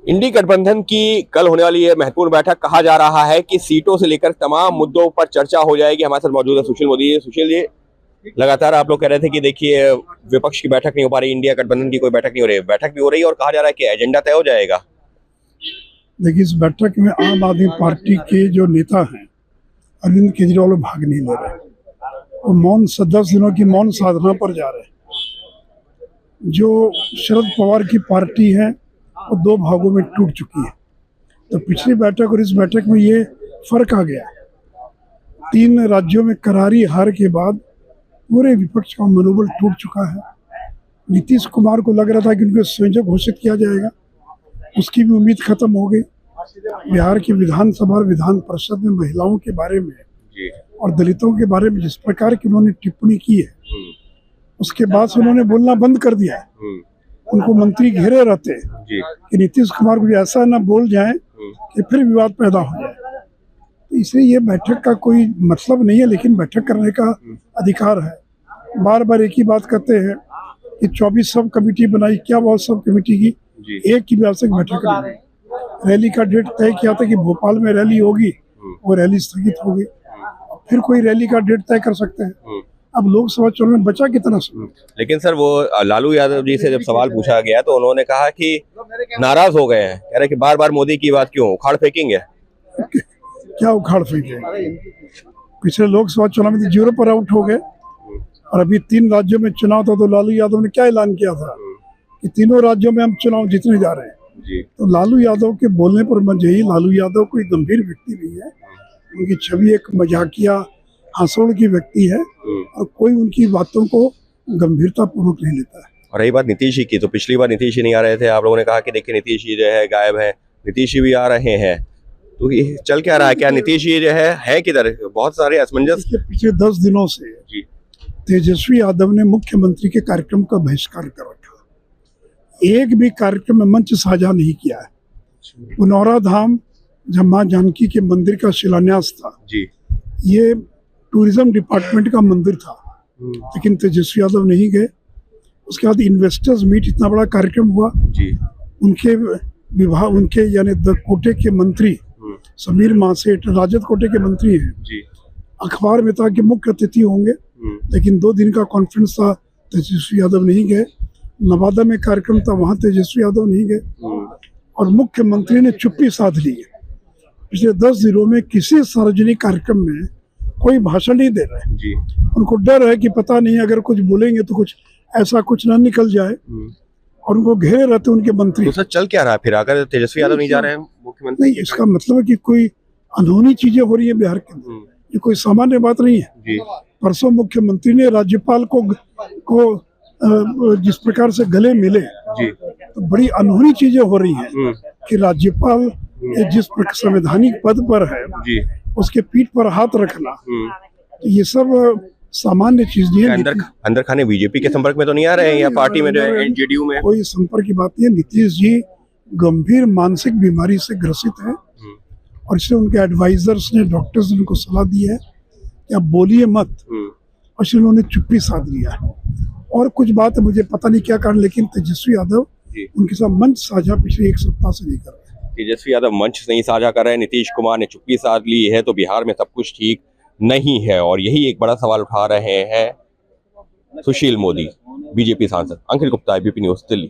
इंडी गठबंधन की कल होने वाली यह महत्वपूर्ण बैठक, कहा जा रहा है कि सीटों से लेकर तमाम मुद्दों पर चर्चा हो जाएगी। हमारे साथ मौजूद है सुशील मोदी। सुशील जी, लगातार आप लोग कह रहे थे कि देखिए विपक्ष की बैठक नहीं हो पा रही, इंडिया गठबंधन की कोई बैठक नहीं हो रही, बैठक भी हो रही है और कहा जा रहा है कि एजेंडा तय हो जाएगा। देखिए, इस बैठक में आम आदमी पार्टी के जो नेता हैं अरविंद केजरीवाल भाग नहीं ले रहे, वो मौन 10 दिनों की मौन साधना पर जा रहे हैं। जो शरद पवार की पार्टी है वो 2 भागों में टूट चुकी है। तो पिछली बैठक और इस बैठक में ये फर्क आ गया। 3 राज्यों में करारी हार के बाद पूरे विपक्ष का मनोबल टूट चुका है। नीतीश कुमार को लग रहा था कि उनको संयोजक घोषित किया जाएगा, उसकी भी उम्मीद खत्म हो गई। बिहार की विधानसभा और विधान परिषद में महिलाओं के बारे में और दलितों के बारे में जिस प्रकार की उन्होंने टिप्पणी की है, उसके बाद से उन्होंने बोलना बंद कर दिया है। उनको मंत्री घेरे रहते हैं कि नीतीश कुमार को ऐसा ना बोल जाए कि फिर विवाद पैदा हो जाए। तो इसलिए ये बैठक का कोई मतलब नहीं है, लेकिन बैठक करने का अधिकार है। बार बार एक ही बात कहते हैं कि 24 सब कमेटी बनाई, क्या बहुत सब कमेटी की, एक की व्यावसायिक बैठक नहीं। रैली का डेट तय किया था कि भोपाल में रैली होगी, वो रैली स्थगित हो गई। फिर कोई रैली का डेट तय कर सकते हैं। अब लोकसभा चुनाव में बचा कितना समय? लेकिन सर, वो लालू यादव जी से जब सवाल पूछा गया तो उन्होंने कहा कि नाराज हो गए हैं, कह रहे कि बार बार मोदी की बात क्यों उखाड़ फेंकेंगे। क्या उखाड़ फेंकेंगे? पिछले लोकसभा चुनाव में तो 0 पर आउट हो गए, और अभी 3 राज्यों में चुनाव था तो लालू यादव ने क्या ऐलान किया था कि तीनों राज्यों में हम चुनाव जीतने जा रहे हैं। तो लालू यादव के बोलने पर मजे, लालू यादव कोई गंभीर व्यक्ति नहीं है। उनकी छवि एक मजाकिया हास्योड़ की व्यक्ति है और कोई उनकी बातों को गंभीरता पूर्वक नहीं लेता है। और रही बात नीतीश जी की, तो पिछली बार नीतीश जी नहीं आ रहे थे, आप लोगों ने कहा कि देखिए नीतीश जी जो है गायब है, नीतीश जी भी आ रहे हैं, तो ये चल क्या रहा है? क्या नीतीश जी जो है किधर? बहुत सारे असमंजस। पिछले 10 दिनों से तेजस्वी यादव ने मुख्यमंत्री के कार्यक्रम का बहिष्कार कर रखा। एक भी कार्यक्रम में मंच साझा नहीं किया है। पुनौरा धाम जब माँ जानकी के मंदिर का शिलान्यास था, ये टूरिज्म डिपार्टमेंट का मंदिर था, लेकिन तेजस्वी यादव नहीं गए। उसके बाद इन्वेस्टर्स मीट, इतना बड़ा कार्यक्रम हुआ, उनके विभाग, उनके यानी कोटे के मंत्री समीर महासेठ राजद कोटे के मंत्री हैं, अखबार में था कि मुख्य अतिथि होंगे, लेकिन 2 दिन का कॉन्फ्रेंस था, तेजस्वी यादव नहीं गए। नवादा में कार्यक्रम था, वहां तेजस्वी यादव नहीं गए, और मुख्यमंत्री ने चुप्पी साध ली है। पिछले 10 दिनों में किसी सार्वजनिक कार्यक्रम में कोई भाषण नहीं दे रहे। उनको डर है कि पता नहीं अगर कुछ बोलेंगे तो कुछ ऐसा कुछ ना निकल जाए, और उनको घेरे रहते उनके मंत्री। तो सर चल क्या रहा है फिर, अगर तेजस्वी यादव नहीं जा रहे हैं मुख्यमंत्री? नहीं, इसका मतलब है कि कोई अनहोनी चीजें हो रही है बिहार के अंदर, ये कोई सामान्य बात नहीं है। परसों मुख्यमंत्री ने राज्यपाल को जिस प्रकार से गले मिले, तो बड़ी अनहोनी चीजें हो रही हैं कि राज्यपाल जिस संवैधानिक पद पर है उसके पीठ पर हाथ रखना, तो ये सब सामान्य चीज नहीं है। अंदर खाने बीजेपी के संपर्क में तो नहीं आ रहे हैं, या पार्टी में जेडीयू में कोई संपर्क की बात नहीं है। नीतीश जी गंभीर मानसिक बीमारी से ग्रसित है, और इसलिए उनके एडवाइजर्स ने, डॉक्टर्स ने उनको सलाह दी है कि आप बोलिए मत, और इसलिए उन्होंने चुप्पी साध लिया है। और कुछ बात है, मुझे पता नहीं क्या कारण, लेकिन तेजस्वी यादव उनके साथ मंच साझा पिछले 1 सप्ताह से नहीं कर रहे। तेजस्वी यादव मंच नहीं साझा कर रहे हैं, नीतीश कुमार ने चुप्पी साध ली है, तो बिहार में सब कुछ ठीक नहीं है, और यही एक बड़ा सवाल उठा रहे हैं सुशील मोदी, बीजेपी सांसद। अंकित गुप्ता, एबीपी न्यूज़, दिल्ली।